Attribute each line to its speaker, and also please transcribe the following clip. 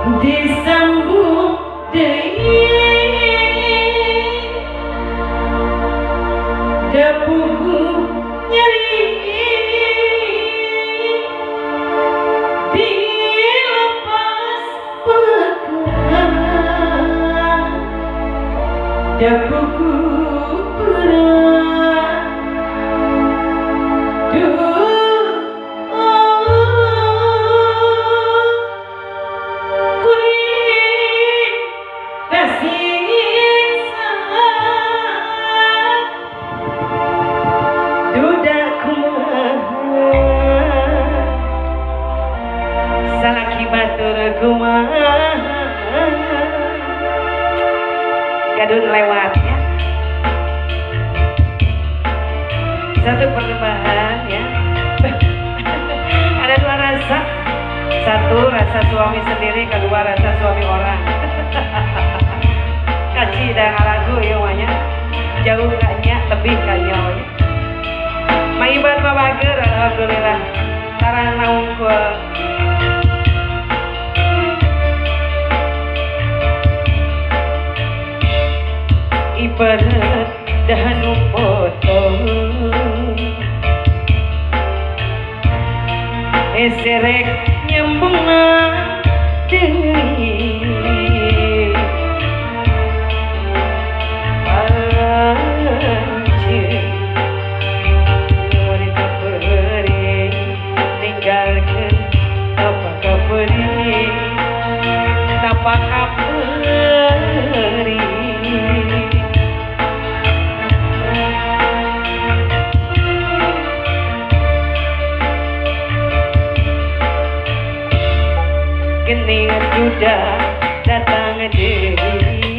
Speaker 1: disambung depuku nyeri dilepas pegang depuku berat kuring tersiksa duda kumaha salaki batur kumaha gadun lewat ya satu perlembahan ya ada dua rasa, satu rasa suami sendiri, kedua rasa suami orang kaci dan lagu ya wanya jauh kanya lebih kanya wanya maiban babager alhamdulillah tarang naung ibarat dahanu potong eserek nyambung deui anjeun murid kaperi ninggalkeun apa kaperi tapa kaperi geningan sudah datang deui